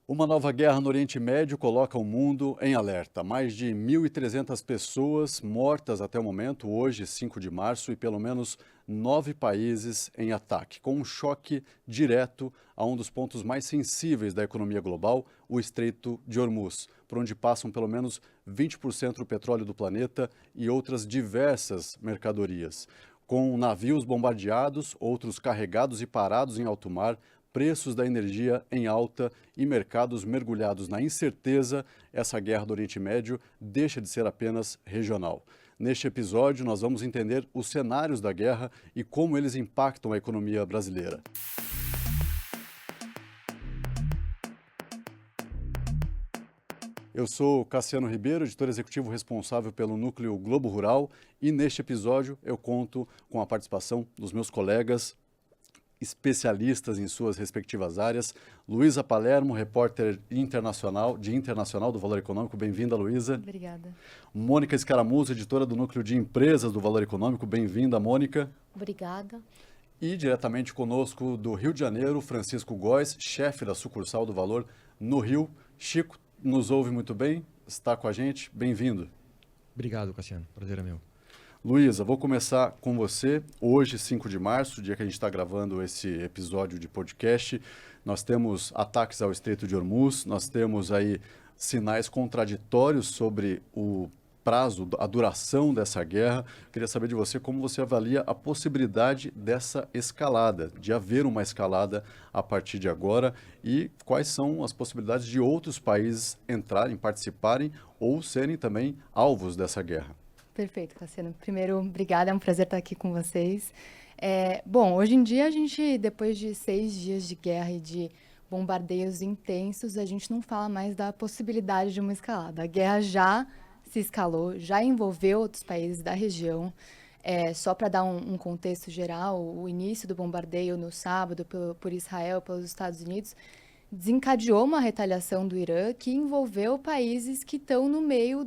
Uma nova guerra no Oriente Médio coloca o mundo em alerta. Mais de 1.300 pessoas mortas até o momento, hoje, 5 de março, e pelo menos 9 países em ataque, com um choque direto a um dos pontos mais sensíveis da economia global, o Estreito de Hormuz, por onde passam pelo menos 20% do petróleo do planeta e outras diversas mercadorias. Com navios bombardeados, outros carregados e parados em alto mar, preços da energia em alta e mercados mergulhados na incerteza, essa guerra do Oriente Médio deixa de ser apenas regional. Neste episódio, nós vamos entender os cenários da guerra e como eles impactam a economia brasileira. Eu sou Cassiano Ribeiro, editor executivo responsável pelo Núcleo Globo Rural, e neste episódio eu conto com a participação dos meus colegas especialistas em suas respectivas áreas. Luísa Palermo, repórter internacional do Valor Econômico. Bem-vinda, Luísa. Obrigada. Mônica Escaramuza, editora do Núcleo de Empresas do Valor Econômico. Bem-vinda, Mônica. Obrigada. E diretamente conosco do Rio de Janeiro, Francisco Góes, chefe da sucursal do Valor no Rio. Chico, nos ouve muito bem? Está com a gente? Bem-vindo. Obrigado, Cassiano. Prazer é meu. Luísa, vou começar com você. Hoje, 5 de março, dia que a gente está gravando esse episódio de podcast, nós temos ataques ao Estreito de Hormuz, nós temos aí sinais contraditórios sobre o prazo, a duração dessa guerra. Queria saber de você como você avalia a possibilidade dessa escalada, de haver uma escalada a partir de agora, e quais são as possibilidades de outros países entrarem, participarem ou serem também alvos dessa guerra. Perfeito, Cassiano. Primeiro, obrigada, é um prazer estar aqui com vocês. Bom, hoje em dia a gente, depois de 6 dias de guerra e de bombardeios intensos, a gente não fala mais da possibilidade de uma escalada. A guerra já se escalou, já envolveu outros países da região. Só para dar um contexto geral, o início do bombardeio no sábado por Israel, pelos Estados Unidos, desencadeou uma retaliação do Irã que envolveu países que estão no meio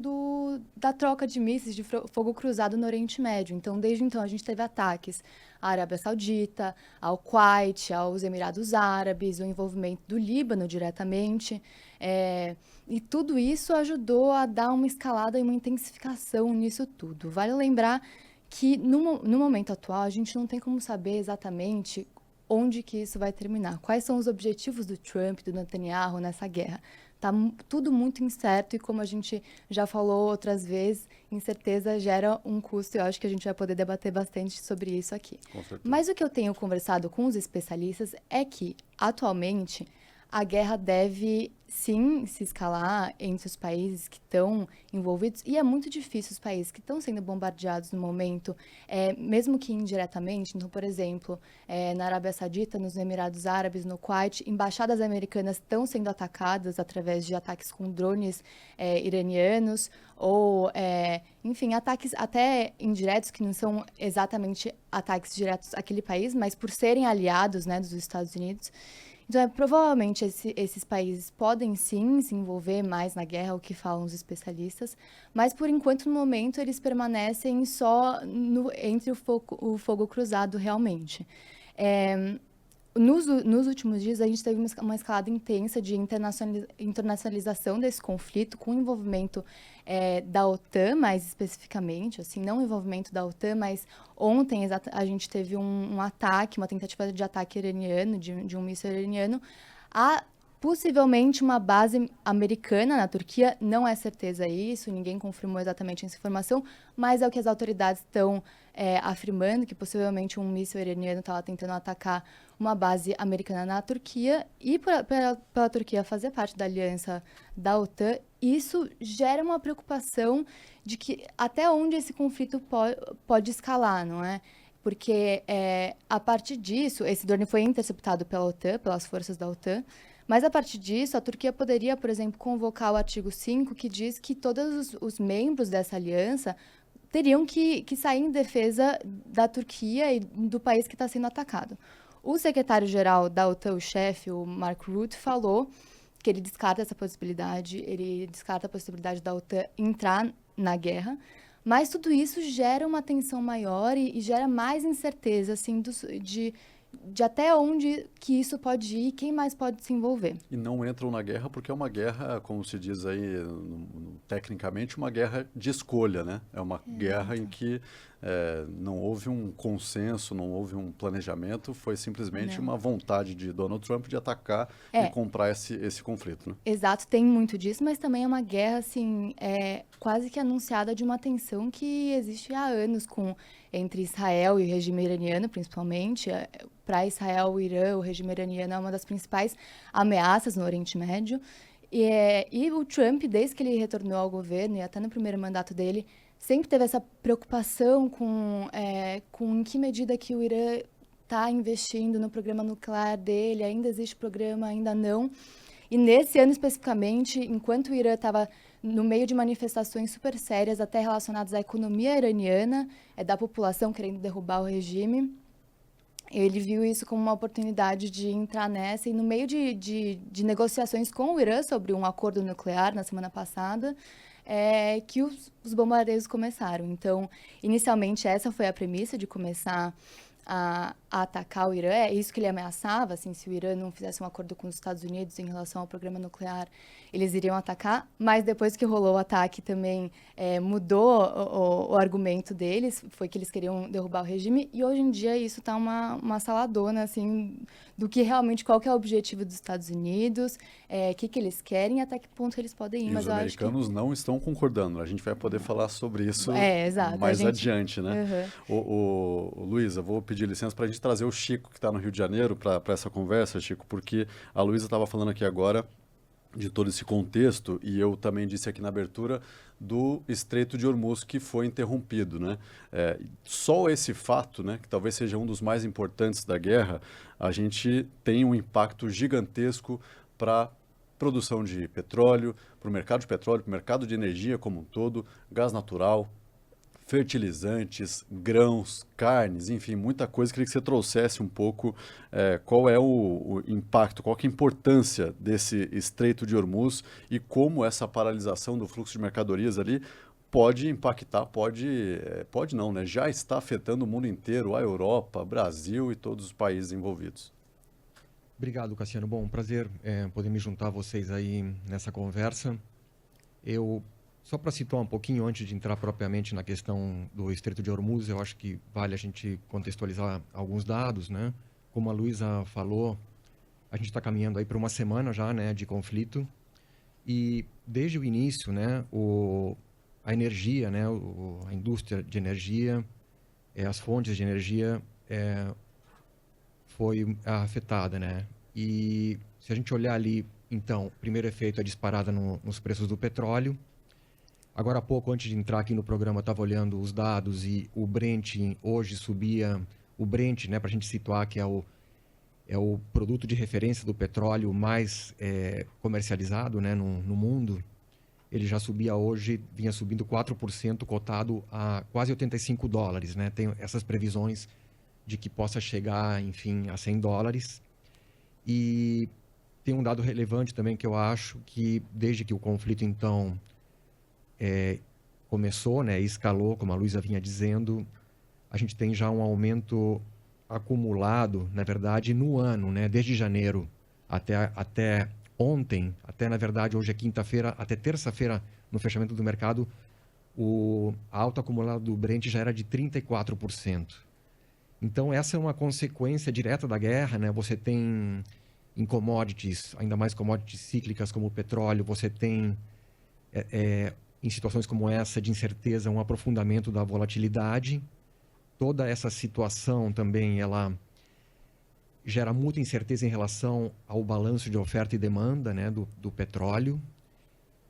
da troca de mísseis de fogo cruzado no Oriente Médio. Então, desde então, a gente teve ataques à Arábia Saudita, ao Kuwait, aos Emirados Árabes, o envolvimento do Líbano diretamente. E tudo isso ajudou a dar uma escalada e uma intensificação nisso tudo. Vale lembrar que, no momento atual, a gente não tem como saber exatamente onde que isso vai terminar. Quais são os objetivos do Trump, do Netanyahu nessa guerra? Tá tudo muito incerto e, como a gente já falou outras vezes, incerteza gera um custo e eu acho que a gente vai poder debater bastante sobre isso aqui. Com certeza. Mas o que eu tenho conversado com os especialistas é que, atualmente, a guerra deve, sim, se escalar entre os países que estão envolvidos, e é muito difícil os países que estão sendo bombardeados no momento, mesmo que indiretamente. Então, por exemplo, na Arábia Saudita, nos Emirados Árabes, no Kuwait, embaixadas americanas estão sendo atacadas através de ataques com drones iranianos, ou, enfim, ataques até indiretos, que não são exatamente ataques diretos àquele país, mas por serem aliados, né, dos Estados Unidos. Então, provavelmente, esses países podem, sim, se envolver mais na guerra, o que falam os especialistas, mas, por enquanto, no momento, eles permanecem só entre o fogo cruzado, realmente. Nos últimos dias, a gente teve uma escalada intensa de internacionalização desse conflito, com o envolvimento da OTAN, mais especificamente, assim, não o envolvimento da OTAN, mas ontem a gente teve um ataque, uma tentativa de ataque iraniano, de um míssil iraniano, a possivelmente uma base americana na Turquia. Não é certeza isso, ninguém confirmou exatamente essa informação, mas é o que as autoridades estão afirmando, que possivelmente um míssil iraniano estava tentando atacar uma base americana na Turquia, e pela Turquia fazer parte da aliança da OTAN, isso gera uma preocupação de que até onde esse conflito pode escalar, não é? Porque a partir disso, esse drone foi interceptado pela OTAN, pelas forças da OTAN, mas a partir disso, a Turquia poderia, por exemplo, convocar o artigo 5, que diz que todos os membros dessa aliança teriam que sair em defesa da Turquia e do país que está sendo atacado. O secretário-geral da OTAN, o chefe, o Mark Rutte, falou que ele descarta essa possibilidade, ele descarta a possibilidade da OTAN entrar na guerra, mas tudo isso gera uma tensão maior e gera mais incerteza, assim, de até onde que isso pode ir, quem mais pode se envolver. E não entram na guerra porque é uma guerra, como se diz aí, tecnicamente, uma guerra de escolha, né? É uma guerra em que não houve um consenso, não houve um planejamento, foi simplesmente Não. uma vontade de Donald Trump de atacar e comprar esse conflito, né? Exato, tem muito disso, mas também é uma guerra, assim, quase que anunciada de uma tensão que existe há anos entre Israel e o regime iraniano, principalmente. Para Israel, o Irã, o regime iraniano é uma das principais ameaças no Oriente Médio. E o Trump, desde que ele retornou ao governo, e até no primeiro mandato dele, sempre teve essa preocupação com em que medida que o Irã está investindo no programa nuclear dele, ainda existe programa, ainda não. E nesse ano especificamente, enquanto o Irã estava no meio de manifestações super sérias, até relacionadas à economia iraniana, da população querendo derrubar o regime, ele viu isso como uma oportunidade de entrar nessa. E no meio de negociações com o Irã sobre um acordo nuclear na semana passada, que os bombardeios começaram. Então, inicialmente, essa foi a premissa de começar a atacar o Irã. É isso que ele ameaçava, assim, se o Irã não fizesse um acordo com os Estados Unidos em relação ao programa nuclear, eles iriam atacar. Mas depois que rolou o ataque também mudou o argumento deles, foi que eles queriam derrubar o regime, e hoje em dia isso está uma saladona, assim, do que realmente, qual que é o objetivo dos Estados Unidos, que eles querem e até que ponto eles podem ir. E Mas os eu acho que... americanos não estão concordando. A gente vai poder falar sobre isso exato. mais adiante, né? Uhum. Luísa, vou pedir licença para a gente trazer o Chico, que está no Rio de Janeiro, para essa conversa, Chico, porque a Luísa estava falando aqui agora de todo esse contexto, e eu também disse aqui na abertura do Estreito de Hormuz, que foi interrompido, né? Só esse fato, né, que talvez seja um dos mais importantes da guerra, a gente tem um impacto gigantesco para produção de petróleo, para o mercado de petróleo, para o mercado de energia como um todo, gás natural, fertilizantes, grãos, carnes, enfim, muita coisa. Queria que você trouxesse um pouco qual é o impacto, qual que é a importância desse Estreito de Hormuz e como essa paralisação do fluxo de mercadorias ali pode impactar, pode não, né? Já está afetando o mundo inteiro, a Europa, Brasil e todos os países envolvidos. Obrigado, Cassiano. Bom, prazer poder me juntar a vocês aí nessa conversa. Só para situar um pouquinho, antes de entrar propriamente na questão do Estreito de Hormuz, eu acho que vale a gente contextualizar alguns dados, né? Como a Luísa falou, a gente está caminhando aí para uma semana já, né, de conflito. E desde o início, né, a energia, né, a indústria de energia, as fontes de energia foi afetada, né? E se a gente olhar ali, então, o primeiro efeito é a disparada nos preços do petróleo. Agora há pouco, antes de entrar aqui no programa, eu estava olhando os dados e o Brent hoje subia... O Brent, né, para a gente situar, que é o produto de referência do petróleo mais comercializado, né, no mundo, ele já subia hoje, vinha subindo 4%, cotado a quase $85, né? Tem essas previsões de que possa chegar, enfim, a $100. E tem um dado relevante também que eu acho que, desde que o conflito, então... começou, né, escalou, como a Luísa vinha dizendo, a gente tem já um aumento acumulado, na verdade, no ano, né, desde janeiro até ontem, até, na verdade, hoje é quinta-feira, até terça-feira, no fechamento do mercado, a alta acumulada do Brent já era de 34%. Então, essa é uma consequência direta da guerra, né? Você tem em commodities, ainda mais commodities cíclicas como o petróleo, você tem... em situações como essa de incerteza, um aprofundamento da volatilidade. Toda essa situação também, ela gera muita incerteza em relação ao balanço de oferta e demanda, né, do petróleo.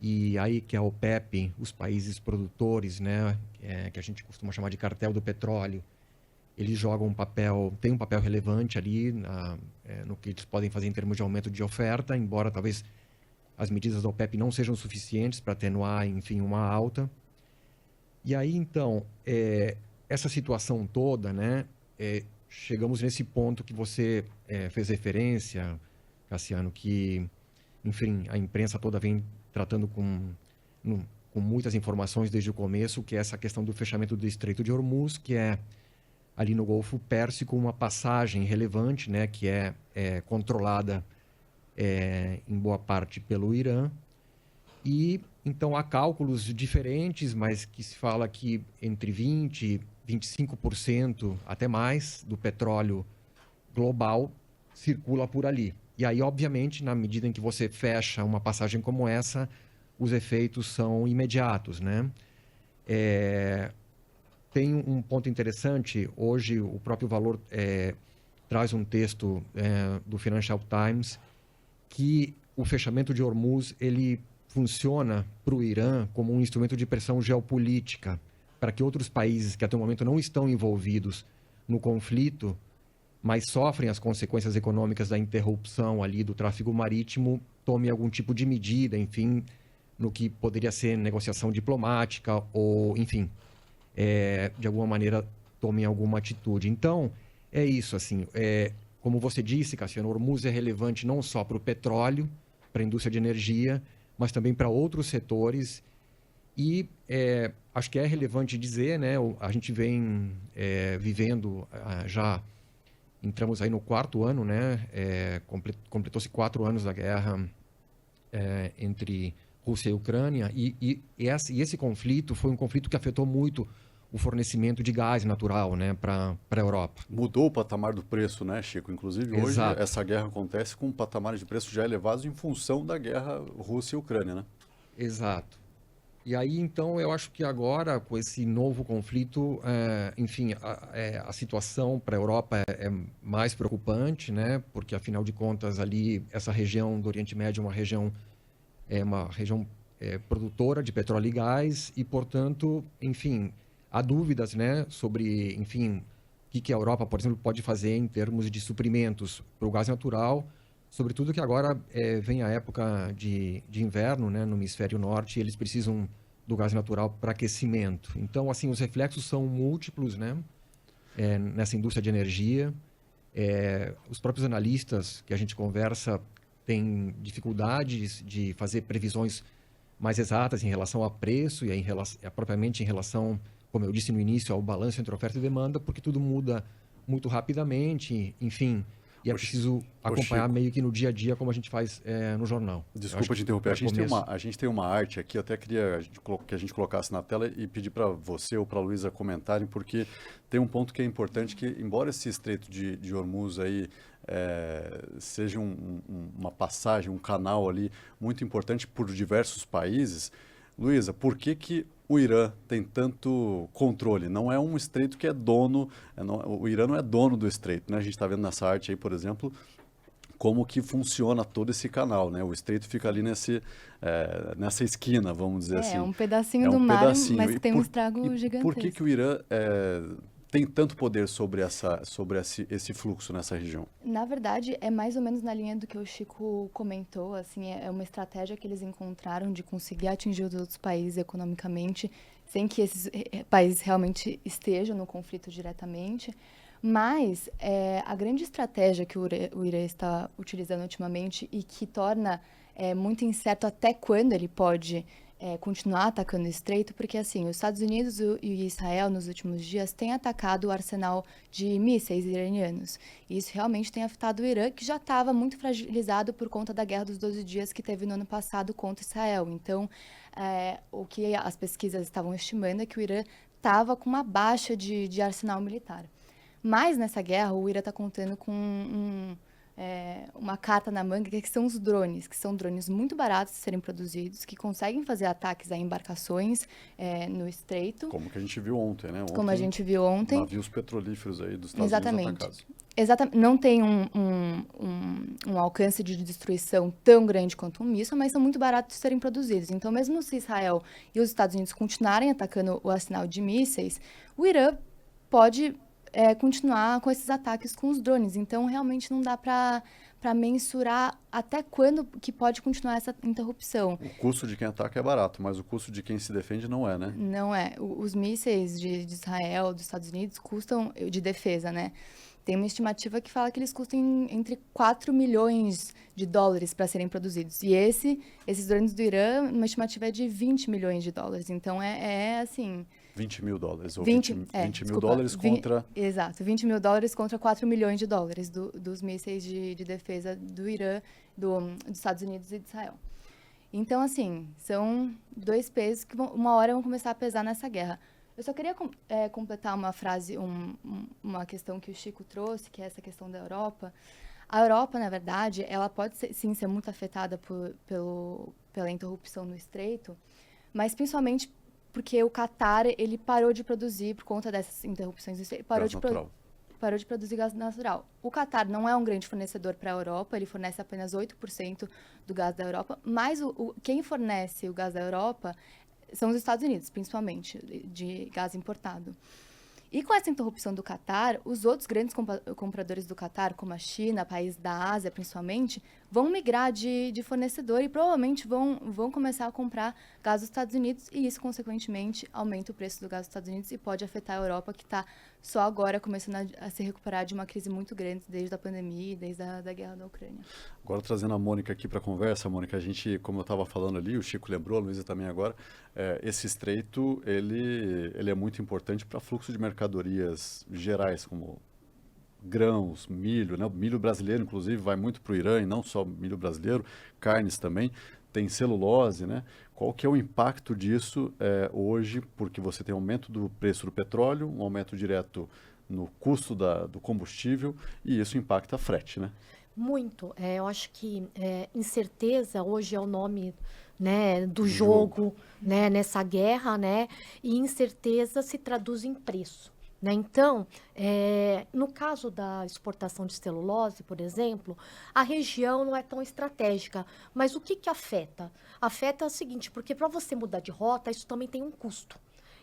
E aí que a OPEP, os países produtores, né, que a gente costuma chamar de cartel do petróleo, eles jogam tem um papel relevante ali no que eles podem fazer em termos de aumento de oferta, embora talvez as medidas da OPEP não sejam suficientes para atenuar, enfim, uma alta. E aí, então, essa situação toda, né, chegamos nesse ponto que você fez referência, Cassiano, que, enfim, a imprensa toda vem tratando com muitas informações desde o começo, que é essa questão do fechamento do Estreito de Hormuz, que é ali no Golfo Pérsico, uma passagem relevante, né, que é controlada em boa parte pelo Irã. E então há cálculos diferentes, mas que se fala que entre 20% e 25%, até mais, do petróleo global circula por ali. E aí, obviamente, na medida em que você fecha uma passagem como essa, os efeitos são imediatos, né? Tem um ponto interessante. Hoje, o próprio Valor traz um texto do Financial Times que o fechamento de Hormuz ele funciona para o Irã como um instrumento de pressão geopolítica para que outros países que até o momento não estão envolvidos no conflito, mas sofrem as consequências econômicas da interrupção ali do tráfego marítimo, tomem algum tipo de medida, enfim, no que poderia ser negociação diplomática ou, enfim, de alguma maneira tomem alguma atitude. Então, é isso, assim, como você disse, Cassiano, Hormuz é relevante não só para o petróleo, para a indústria de energia, mas também para outros setores. E acho que é relevante dizer, né, a gente vem vivendo já, entramos aí no 4º ano, né, completou-se 4 anos da guerra entre Rússia e Ucrânia, e esse conflito foi um conflito que afetou muito o fornecimento de gás natural, né, para a Europa. Mudou o patamar do preço, né, Chico? Inclusive, hoje, Exato. essa guerra acontece com patamares de preço já elevados em função da guerra Rússia e Ucrânia, né? Exato. E aí, então, eu acho que agora, com esse novo conflito, enfim, a situação para a Europa é mais preocupante, né? Porque, afinal de contas, ali, essa região do Oriente Médio é uma região produtora de petróleo e gás e, portanto, enfim, há dúvidas, né, sobre, enfim, o que a Europa, por exemplo, pode fazer em termos de suprimentos para o gás natural, sobretudo que agora vem a época de inverno, né, no hemisfério norte, e eles precisam do gás natural para aquecimento. Então, assim, os reflexos são múltiplos, né, nessa indústria de energia. Os próprios analistas que a gente conversa têm dificuldades de fazer previsões mais exatas em relação a preço e propriamente em relação, como eu disse no início, ao balanço entre oferta e demanda, porque tudo muda muito rapidamente, enfim, e é preciso acompanhar Chico, meio que no dia a dia, como a gente faz no jornal. desculpa te interromper, a gente tem uma arte aqui, eu até queria que a gente colocasse na tela e pedir para você ou para a Luísa comentarem, porque tem um ponto que é importante, que embora esse estreito de Hormuz aí seja uma passagem, um canal ali muito importante por diversos países, Luísa, por que o Irã tem tanto controle? Não é um estreito que é dono, o Irã não é dono do estreito, né? A gente está vendo nessa arte aí, por exemplo, como que funciona todo esse canal, né? O estreito fica ali nessa esquina, vamos dizer assim. É um pedacinho do mar, mas que tem um estrago Por gigantesco. que o Irã tem tanto poder sobre esse fluxo nessa região? Na verdade, é mais ou menos na linha do que o Chico comentou, assim, é uma estratégia que eles encontraram de conseguir atingir os outros países economicamente, sem que esses países realmente estejam no conflito diretamente. Mas a grande estratégia que o Irã está utilizando ultimamente e que torna muito incerto até quando ele pode continuar atacando o estreito, porque assim, os Estados Unidos e Israel nos últimos dias têm atacado o arsenal de mísseis iranianos. E isso realmente tem afetado o Irã, que já estava muito fragilizado por conta da Guerra dos 12 Dias que teve no ano passado contra Israel. Então, o que as pesquisas estavam estimando é que o Irã estava com uma baixa de arsenal militar. Mas nessa guerra, o Irã está contando com uma carta na manga, que são os drones, que são drones muito baratos de serem produzidos, que conseguem fazer ataques a embarcações no estreito. Como que a gente viu ontem, né? Como a gente viu ontem. Navios petrolíferos aí dos Estados Unidos atacados. Exatamente. Não tem um alcance de destruição tão grande quanto um míssil, mas são muito baratos de serem produzidos. Então, mesmo se Israel e os Estados Unidos continuarem atacando o arsenal de mísseis, o Irã pode continuar com esses ataques com os drones. Então, realmente não dá para mensurar até quando que pode continuar essa interrupção. O custo de quem ataca é barato, mas o custo de quem se defende não é, né? Não é. Os mísseis de Israel, dos Estados Unidos, custam, de defesa, né? Tem uma estimativa que fala que eles custam entre 4 milhões de dólares para serem produzidos. E esses drones do Irã, uma estimativa é de 20 milhões de dólares. Então, assim... 20 mil dólares, ou 20, 20 mil desculpa, dólares contra... Exato, 20 mil dólares contra 4 milhões de dólares dos mísseis de defesa do Irã, dos Estados Unidos e de Israel. Então, assim, são dois pesos que uma hora vão começar a pesar nessa guerra. Eu só queria completar uma frase, uma questão que o Chico trouxe, que é essa questão da Europa. A Europa, na verdade, ela pode sim ser muito afetada pela interrupção no Estreito, mas principalmente porque o Catar, ele parou de produzir, por conta dessas interrupções do Estreito, parou de produzir gás natural. O Catar não é um grande fornecedor para a Europa, ele fornece apenas 8% do gás da Europa, mas quem fornece o gás da Europa são os Estados Unidos, principalmente, de gás importado. E com essa interrupção do Catar, os outros grandes compradores do Catar, como a China, países da Ásia principalmente, vão migrar de fornecedor e provavelmente vão começar a comprar gás dos Estados Unidos e isso, consequentemente, aumenta o preço do gás dos Estados Unidos e pode afetar a Europa, que está só agora começando a se recuperar de uma crise muito grande desde a pandemia e desde a guerra da Ucrânia. Agora, trazendo a Mônica aqui para a conversa, Mônica, a gente, como eu estava falando ali, o Chico lembrou, a Luísa também agora, esse estreito, ele é muito importante para fluxo de mercadorias gerais, como grãos, milho, né? O milho brasileiro, inclusive, vai muito para o Irã, e não só milho brasileiro, carnes também, tem celulose, né? Qual que é o impacto disso hoje, porque você tem aumento do preço do petróleo, um aumento direto no custo do combustível, e isso impacta a frete, né? Muito. Eu acho que incerteza hoje é o nome, né, do jogo, né, nessa guerra, né? E incerteza se traduz em preço. Né? Então, no caso da exportação de celulose, por exemplo, a região não é tão estratégica. Mas o que afeta? Afeta o seguinte, porque para você mudar de rota, isso também tem um custo.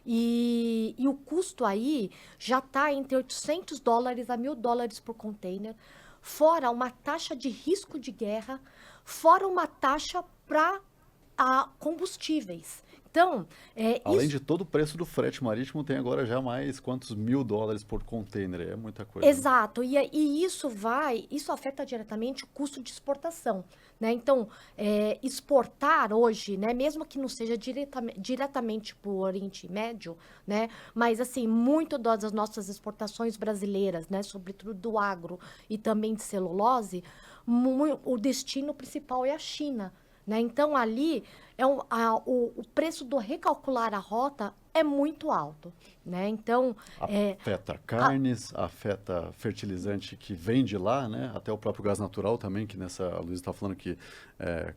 E o custo aí já está entre $800 a $1.000 por container, fora uma taxa de risco de guerra, fora uma taxa para combustíveis. Então, além de todo o preço do frete marítimo, tem agora já mais quantos $1.000 por container, é muita coisa. Exato, né? E isso afeta diretamente o custo de exportação, né? Então, exportar hoje, né, mesmo que não seja diretamente para o Oriente Médio, né, mas assim, muito das nossas exportações brasileiras, né, sobretudo do agro e também de celulose, o destino principal é a China. Né? Então, ali, o preço do recalcular a rota é muito alto. Né? Então, afeta carnes, afeta fertilizante que vem de lá, né? Até o próprio gás natural também, que a Luísa está falando que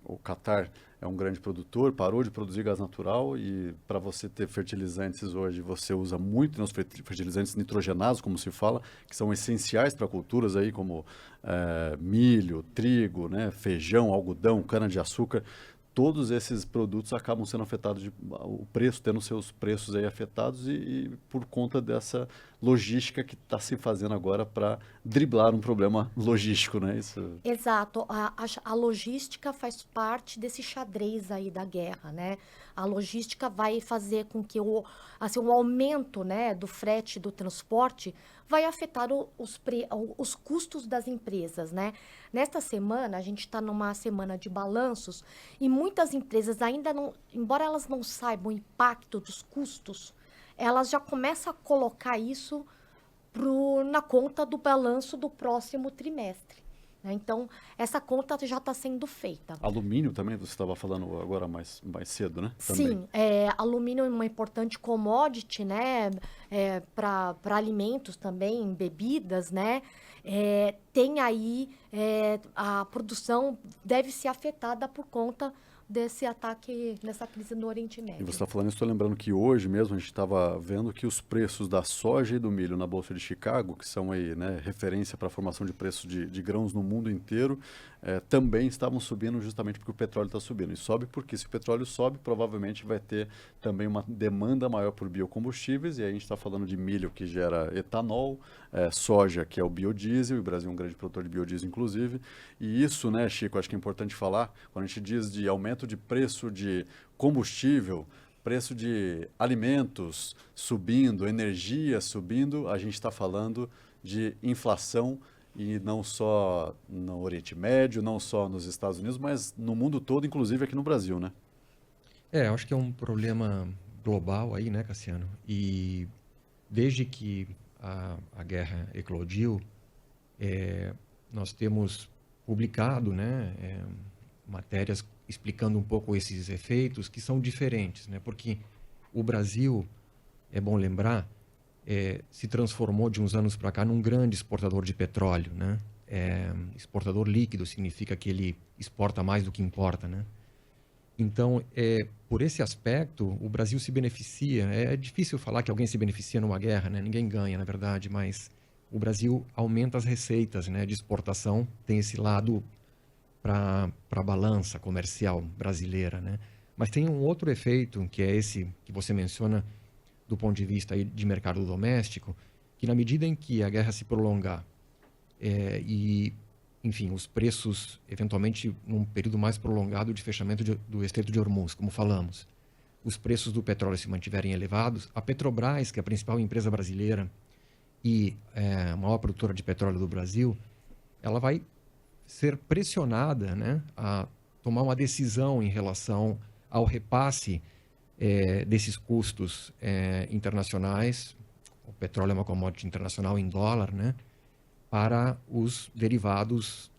o Catar é um grande produtor, parou de produzir gás natural e para você ter fertilizantes hoje, você usa muito nos fertilizantes nitrogenados, como se fala, que são essenciais para culturas aí como milho, trigo, né? Feijão, algodão, cana-de-açúcar. Todos esses produtos acabam sendo afetados, o preço, tendo seus preços aí afetados e por conta dessa logística que está se fazendo agora para driblar um problema logístico, né? Isso... Exato. A logística faz parte desse xadrez aí da guerra, né? A logística vai fazer com que o aumento, né, do frete, do transporte, vai afetar os custos das empresas, né? Nesta semana, a gente está numa semana de balanços e muitas empresas ainda não, embora elas não saibam o impacto dos custos, elas já começam a colocar isso na conta do balanço do próximo trimestre. Né? Então, essa conta já está sendo feita. Alumínio também, você estava falando agora mais cedo, né? Também. Sim, alumínio é uma importante commodity, né? Para alimentos também, bebidas, né? Tem aí, a produção deve ser afetada por conta desse ataque, nessa crise no Oriente Médio. E você está falando isso, estou lembrando que hoje mesmo a gente estava vendo que os preços da soja e do milho na Bolsa de Chicago, que são aí, né, referência para a formação de preços de grãos no mundo inteiro, também estavam subindo justamente porque o petróleo está subindo. E sobe porque se o petróleo sobe, provavelmente vai ter também uma demanda maior por biocombustíveis, e aí a gente está falando de milho que gera etanol, soja que é o biodiesel, e o Brasil é um grande produtor de biodiesel inclusive, e isso, né, Chico, acho que é importante falar, quando a gente diz de aumento de preço de combustível, preço de alimentos subindo, energia subindo, a gente está falando de inflação e não só no Oriente Médio, não só nos Estados Unidos, mas no mundo todo, inclusive aqui no Brasil, né? Acho que é um problema global aí, né, Cassiano? E desde que a guerra eclodiu, nós temos publicado, né, matérias explicando um pouco esses efeitos que são diferentes, né? Porque o Brasil, é bom lembrar, se transformou de uns anos para cá num grande exportador de petróleo, né? Exportador líquido significa que ele exporta mais do que importa, né? Então, por esse aspecto, o Brasil se beneficia. É difícil falar que alguém se beneficia numa guerra, né? Ninguém ganha, na verdade, mas o Brasil aumenta as receitas, né, de exportação, tem esse lado para a balança comercial brasileira, né? Mas tem um outro efeito, que é esse que você menciona do ponto de vista aí de mercado doméstico, que na medida em que a guerra se prolongar e, enfim, os preços, eventualmente, num período mais prolongado de fechamento do Estreito de Hormuz, como falamos, os preços do petróleo se mantiverem elevados, a Petrobras, que é a principal empresa brasileira e a maior produtora de petróleo do Brasil, ela vai ser pressionada, né, a tomar uma decisão em relação ao repasse desses custos internacionais. O petróleo é uma commodity internacional em dólar, né, para os derivados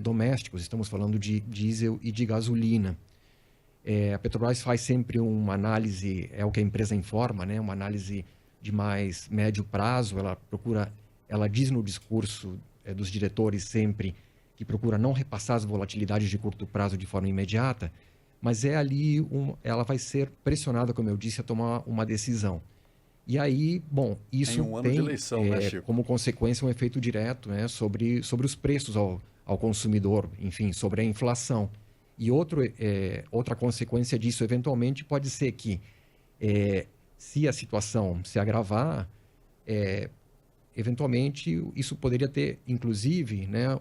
domésticos. Estamos falando de diesel e de gasolina. A Petrobras faz sempre uma análise, é o que a empresa informa, né, uma análise de mais médio prazo. Ela diz no discurso dos diretores sempre que procura não repassar as volatilidades de curto prazo de forma imediata, mas ela vai ser pressionada, como eu disse, a tomar uma decisão. E aí, bom, isso em um ano de eleição, né, Chico? como consequência um efeito direto, né, sobre os preços ao consumidor, enfim, sobre a inflação. E outra consequência disso, eventualmente, pode ser que, se a situação se agravar, eventualmente isso poderia ter, inclusive, né,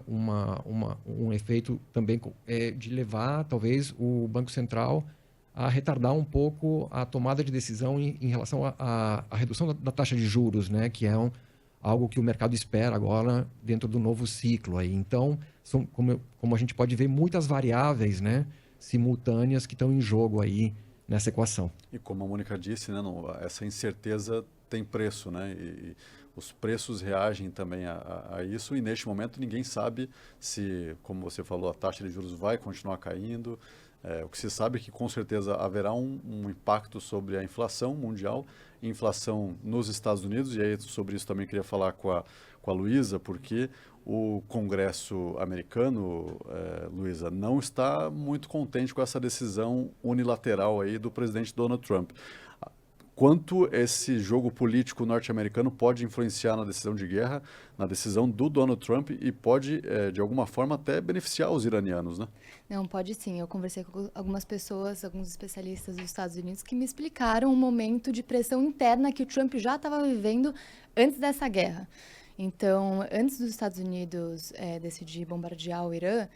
um efeito também de levar, talvez, o Banco Central a retardar um pouco a tomada de decisão em relação à redução da taxa de juros, né, que é algo que o mercado espera agora dentro do novo ciclo. Aí. Então, são, como a gente pode ver, muitas variáveis, né, simultâneas que estão em jogo aí nessa equação. E como a Mônica disse, né, essa incerteza tem preço, né? E os preços reagem também a isso, e neste momento ninguém sabe se, como você falou, a taxa de juros vai continuar caindo. O que se sabe é que com certeza haverá um impacto sobre a inflação mundial, inflação nos Estados Unidos, e aí sobre isso também queria falar com a Luísa, porque o Congresso americano, Luísa, não está muito contente com essa decisão unilateral aí do presidente Donald Trump. Quanto esse jogo político norte-americano pode influenciar na decisão de guerra, na decisão do Donald Trump, e pode, de alguma forma, até beneficiar os iranianos, né? Não, pode sim. Eu conversei com algumas pessoas, alguns especialistas dos Estados Unidos, que me explicaram um momento de pressão interna que o Trump já estava vivendo antes dessa guerra. Então, antes dos Estados Unidos decidir bombardear o Irã,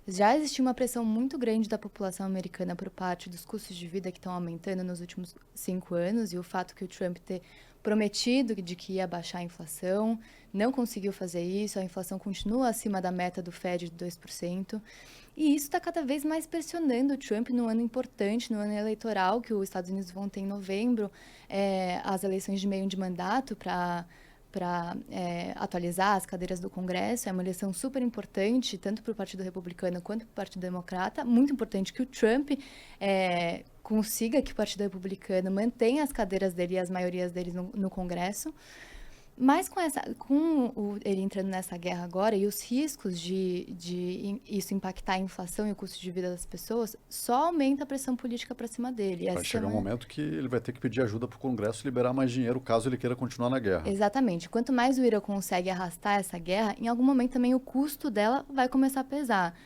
já existia uma pressão muito grande da população americana por parte dos custos de vida que estão aumentando nos últimos 5 anos, e o fato que o Trump ter prometido de que ia baixar a inflação, não conseguiu fazer isso, a inflação continua acima da meta do Fed de 2%, e isso está cada vez mais pressionando o Trump num ano importante, no ano eleitoral, que os Estados Unidos vão ter em novembro, as eleições de meio de mandato para atualizar as cadeiras do Congresso. É uma eleição super importante, tanto para o Partido Republicano quanto para o Partido Democrata. Muito importante que o Trump consiga que o Partido Republicano mantenha as cadeiras dele e as maiorias dele no Congresso. Mas ele entrando nessa guerra agora e os riscos de isso impactar a inflação e o custo de vida das pessoas, só aumenta a pressão política para cima dele. Vai chegar um momento que ele vai ter que pedir ajuda para o Congresso liberar mais dinheiro caso ele queira continuar na guerra. Exatamente. Quanto mais o Irã consegue arrastar essa guerra, em algum momento também o custo dela vai começar a pesar.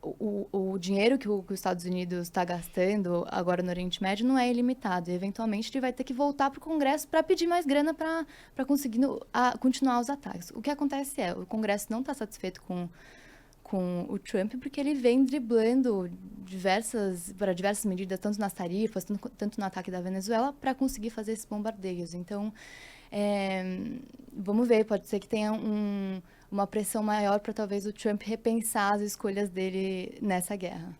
O dinheiro que os Estados Unidos está gastando agora no Oriente Médio não é ilimitado. E, eventualmente, ele vai ter que voltar para o Congresso para pedir mais grana para conseguir continuar os ataques. O que acontece o Congresso não está satisfeito com o Trump, porque ele vem driblando diversas medidas, tanto nas tarifas, tanto no ataque da Venezuela, para conseguir fazer esses bombardeios. Então, vamos ver, pode ser que tenha uma pressão maior para talvez o Trump repensar as escolhas dele nessa guerra.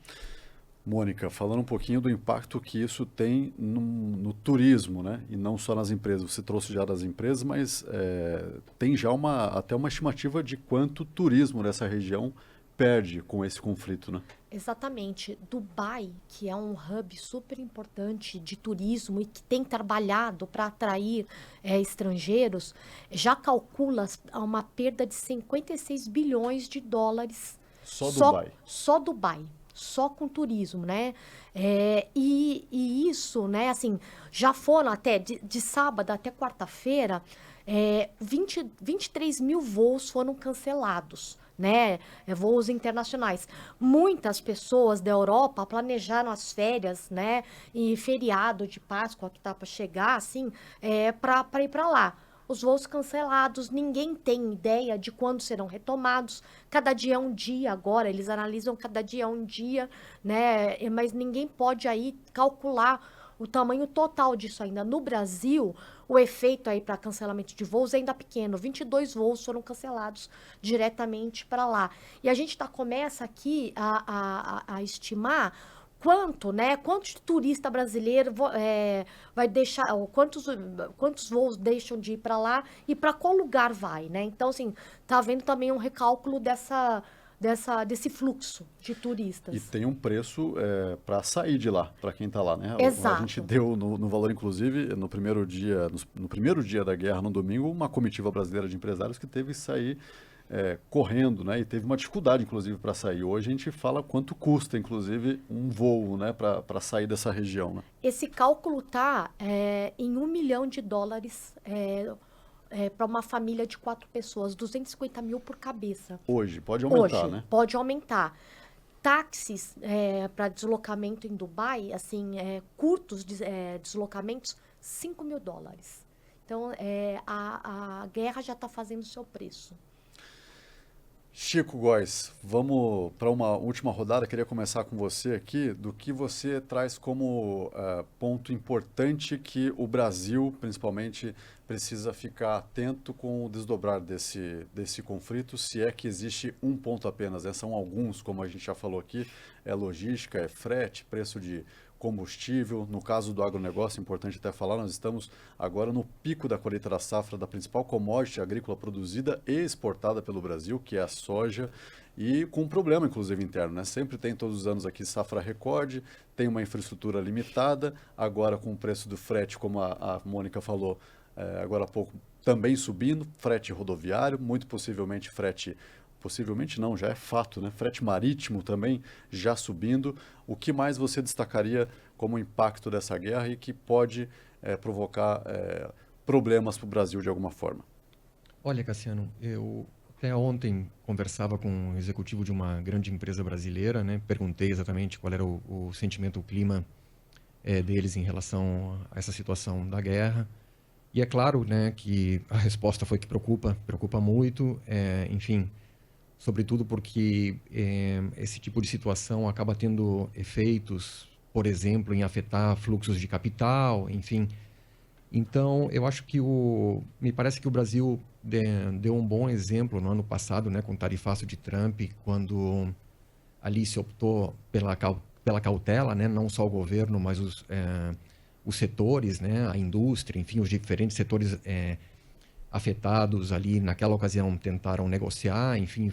Mônica, falando um pouquinho do impacto que isso tem no turismo, né? E não só nas empresas. Você trouxe já das empresas, mas tem já até uma estimativa de quanto o turismo nessa região perde com esse conflito, né? Exatamente. Dubai, que é um hub super importante de turismo e que tem trabalhado para atrair estrangeiros, já calcula uma perda de 56 bilhões de dólares Só Dubai. só Dubai, só com turismo, né? E isso, né, assim, já foram até de sábado até quarta-feira, 23 mil voos foram cancelados, né? Voos internacionais. Muitas pessoas da Europa planejaram as férias, né? E feriado de Páscoa que tá para chegar, assim, para ir para lá. Os voos cancelados, ninguém tem ideia de quando serão retomados. Cada dia é um dia agora, eles analisam cada dia é um dia, né? Mas ninguém pode aí calcular o tamanho total disso ainda. No Brasil, o efeito aí para cancelamento de voos é ainda pequeno. 22 voos foram cancelados diretamente para lá. E a gente começa aqui a estimar quanto, né? Quantos turistas brasileiros vai deixar, ou quantos voos deixam de ir para lá e para qual lugar vai, né? Então, assim, tá havendo também um recálculo desse fluxo de turistas. E tem um preço para sair de lá, para quem está lá, né? Exato. A gente deu no valor, inclusive, no primeiro dia da guerra, no domingo, uma comitiva brasileira de empresários que teve que sair correndo, né? E teve uma dificuldade, inclusive, para sair. Hoje a gente fala quanto custa, inclusive, um voo, né? Para sair dessa região, né? Esse cálculo tá em $1 milhão para uma família de 4 pessoas, 250 mil por cabeça. Hoje, pode aumentar, né? Pode aumentar. Táxis para deslocamento em Dubai, assim, curtos deslocamentos, $5 mil. Então, a guerra já está fazendo o seu preço. Chico Góes, vamos para uma última rodada. Queria começar com você aqui, do que você traz como ponto importante que o Brasil, principalmente, precisa ficar atento com o desdobrar desse conflito, se é que existe um ponto apenas, né? São alguns, como a gente já falou aqui, logística, frete, preço de combustível. No caso do agronegócio, importante até falar, nós estamos agora no pico da colheita da safra da principal commodity agrícola produzida e exportada pelo Brasil, que é a soja, e com um problema, inclusive, interno, né? Sempre tem todos os anos aqui safra recorde, tem uma infraestrutura limitada, agora com o preço do frete, como a Mônica falou agora há pouco, também subindo, frete rodoviário, muito possivelmente frete. Possivelmente não, já é fato, né? Frete marítimo também já subindo. O que mais você destacaria como impacto dessa guerra e que pode provocar problemas para o Brasil de alguma forma? Olha, Cassiano, eu até ontem conversava com um executivo de uma grande empresa brasileira, né? Perguntei exatamente qual era o sentimento, o clima deles em relação a essa situação da guerra. E é claro, né, que a resposta foi que preocupa muito, enfim, sobretudo porque esse tipo de situação acaba tendo efeitos, por exemplo, em afetar fluxos de capital, enfim. Então, eu acho que me parece que o Brasil deu um bom exemplo no ano passado, né, com o tarifaço de Trump, quando ali se optou pela cautela, né, não só o governo, mas os setores, né, a indústria, enfim, os diferentes setores afetados ali naquela ocasião tentaram negociar, enfim,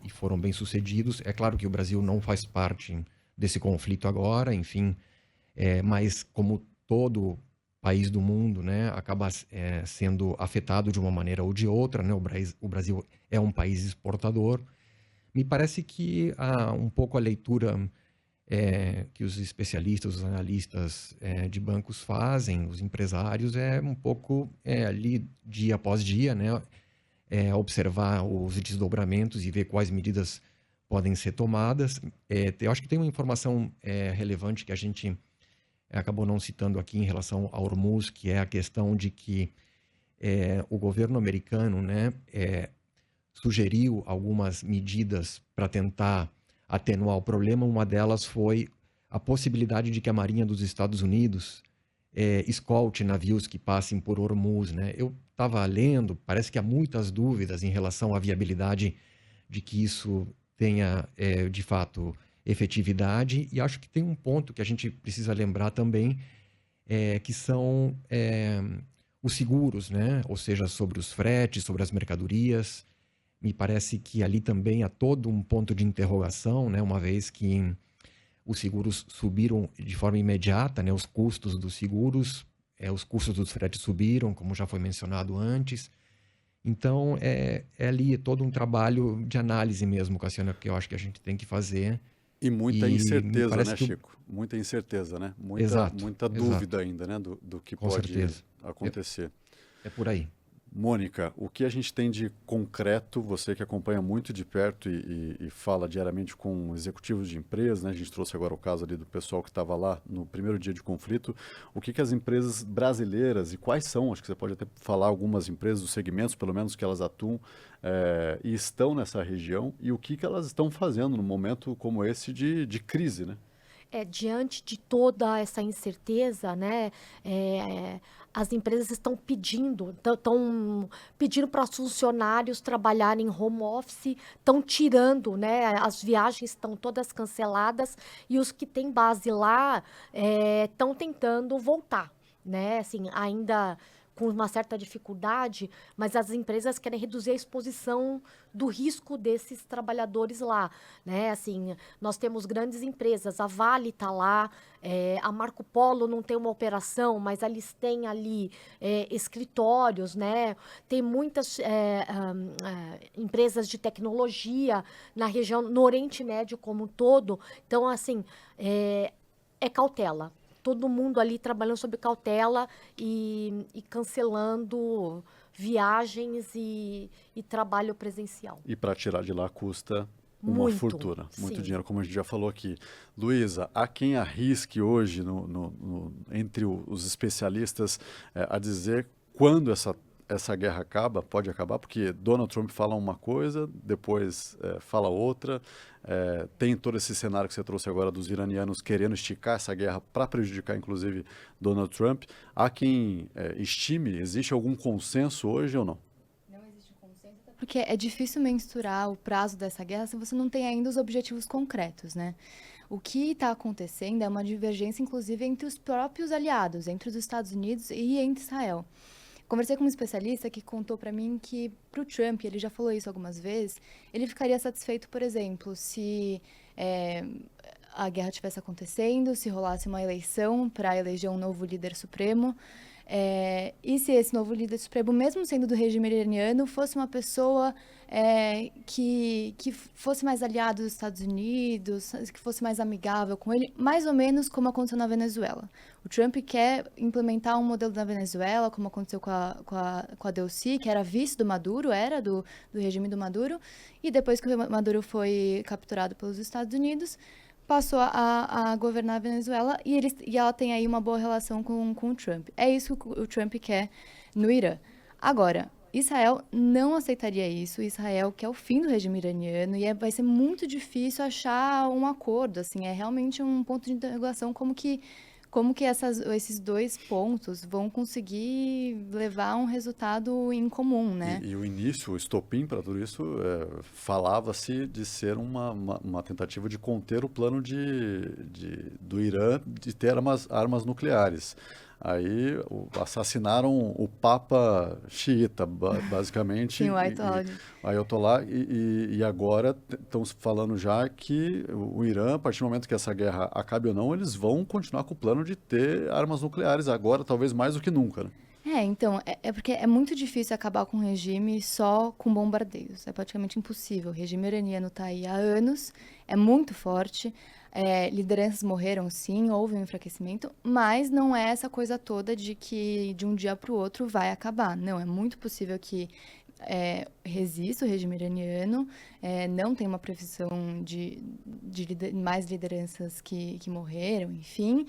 foram bem sucedidos. É claro que o Brasil não faz parte desse conflito agora, enfim, mas como todo país do mundo, né, acaba sendo afetado de uma maneira ou de outra, né? O Brasil é um país exportador. Me parece que há um pouco a leitura que os especialistas, os analistas de bancos fazem, os empresários, um pouco ali dia após dia, né, observar os desdobramentos e ver quais medidas podem ser tomadas. Eu acho que tem uma informação relevante que a gente acabou não citando aqui em relação ao Hormuz, que é a questão de que o governo americano, né, sugeriu algumas medidas para tentar atenuar o problema. Uma delas foi a possibilidade de que a Marinha dos Estados Unidos escolte navios que passem por Hormuz, né? Eu estava lendo, parece que há muitas dúvidas em relação à viabilidade de que isso tenha, de fato, efetividade. E acho que tem um ponto que a gente precisa lembrar também, que são os seguros, né? Ou seja, sobre os fretes, sobre as mercadorias. Me parece que ali também há todo um ponto de interrogação, né? Uma vez que os seguros subiram de forma imediata, né? Os custos dos seguros, os custos dos fretes subiram, como já foi mencionado antes. Então, é ali todo um trabalho de análise mesmo, Cassiano, que eu acho que a gente tem que fazer. E muita E me incerteza, parece né, que Chico? Muita incerteza, né? Exato, Muita dúvida ainda, né, do que com pode certeza. acontecer. É por aí. Mônica, o que a gente tem de concreto, você que acompanha muito de perto e fala diariamente com executivos de empresas, né? A gente trouxe agora o caso ali do pessoal que estava lá no primeiro dia de conflito. O que as empresas brasileiras, e quais são, acho que você pode até falar algumas empresas, os segmentos, pelo menos, que elas atuam e estão nessa região, e o que elas estão fazendo num momento como esse de crise, né? Diante de toda essa incerteza, né, as empresas estão pedindo para os funcionários trabalharem em home office, estão tirando, né, as viagens estão todas canceladas e os que têm base lá estão tentando voltar, né, assim, ainda com uma certa dificuldade, mas as empresas querem reduzir a exposição do risco desses trabalhadores lá, né? Assim, nós temos grandes empresas, a Vale está lá, a Marco Polo não tem uma operação, mas eles têm ali escritórios, né? Tem muitas empresas de tecnologia na região, no Oriente Médio como um todo. Então, assim, é cautela. Todo mundo ali trabalhando sob cautela e cancelando viagens e trabalho presencial. E para tirar de lá custa uma Muito, fortuna, muito sim. dinheiro, como a gente já falou aqui. Luísa, há quem arrisque hoje, entre os especialistas, a dizer quando essa guerra acaba, pode acabar, porque Donald Trump fala uma coisa, depois fala outra, tem todo esse cenário que você trouxe agora dos iranianos querendo esticar essa guerra para prejudicar, inclusive, Donald Trump. Há quem estime, existe algum consenso hoje ou não? Porque é difícil mensurar o prazo dessa guerra se você não tem ainda os objetivos concretos, né? O que está acontecendo é uma divergência, inclusive, entre os próprios aliados, entre os Estados Unidos e entre Israel. Conversei com um especialista que contou para mim que, para o Trump, ele já falou isso algumas vezes, ele ficaria satisfeito, por exemplo, se a guerra estivesse acontecendo, se rolasse uma eleição para eleger um novo líder supremo, e se esse novo líder supremo, mesmo sendo do regime iraniano, fosse uma pessoa que fosse mais aliado dos Estados Unidos, que fosse mais amigável com ele, mais ou menos como aconteceu na Venezuela. O Trump quer implementar um modelo da Venezuela, como aconteceu com a Delcy, que era vice do Maduro, era do regime do Maduro, e depois que o Maduro foi capturado pelos Estados Unidos, passou a governar a Venezuela e ela tem aí uma boa relação com o Trump. É isso que o Trump quer no Irã. Agora, Israel não aceitaria isso. Israel quer o fim do regime iraniano e vai ser muito difícil achar um acordo. Assim, é realmente um ponto de interrogação como que esses dois pontos vão conseguir levar a um resultado em comum, né? E o início, o estopim para tudo isso, falava-se de ser uma tentativa de conter o plano do Irã de ter armas nucleares. Aí assassinaram o Papa xiita, basicamente. Sim, o Ayatollah. E agora estão falando já que o Irã, a partir do momento que essa guerra acabe ou não, eles vão continuar com o plano de ter armas nucleares agora, talvez mais do que nunca, né? Então, porque é muito difícil acabar com um regime só com bombardeios. É praticamente impossível. O regime iraniano está aí há anos, é muito forte. Lideranças morreram, sim, houve um enfraquecimento, mas não é essa coisa toda de que de um dia para o outro vai acabar. Não, é muito possível que resista o regime iraniano, não tem uma previsão de mais lideranças que morreram, enfim.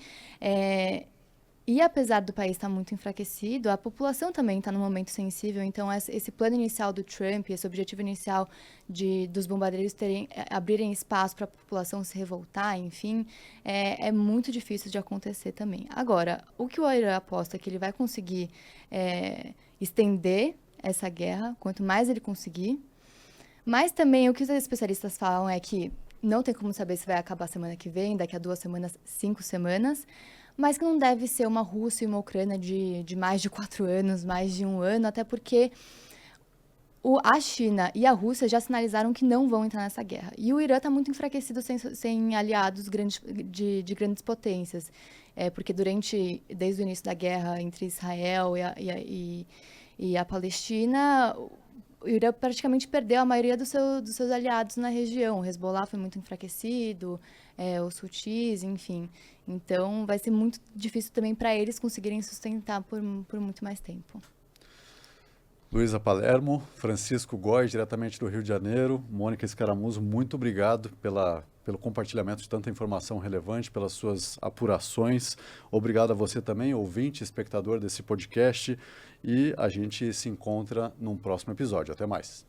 E apesar do país estar muito enfraquecido, a população também está num momento sensível. Então, esse plano inicial do Trump, esse objetivo inicial dos bombardeiros abrirem espaço para a população se revoltar, enfim, é muito difícil de acontecer também. Agora, o que o Irã aposta é que ele vai conseguir estender essa guerra, quanto mais ele conseguir. Mas também o que os especialistas falam é que não tem como saber se vai acabar semana que vem, daqui a 2 semanas, 5 semanas, mas que não deve ser uma Rússia e uma Ucrânia de mais de 4 anos, mais de 1 ano, até porque a China e a Rússia já sinalizaram que não vão entrar nessa guerra. E o Irã está muito enfraquecido sem aliados de grandes potências. Porque desde o início da guerra entre Israel e a Palestina, o Irã praticamente perdeu a maioria dos seus aliados na região. O Hezbollah foi muito enfraquecido, os Houthis, enfim. Então, vai ser muito difícil também para eles conseguirem sustentar por muito mais tempo. Luísa Palermo, Francisco Góes, diretamente do Rio de Janeiro, Mônica Escaramuzo, muito obrigado pelo compartilhamento de tanta informação relevante, pelas suas apurações. Obrigado a você também, ouvinte, espectador desse podcast, e a gente se encontra num próximo episódio. Até mais.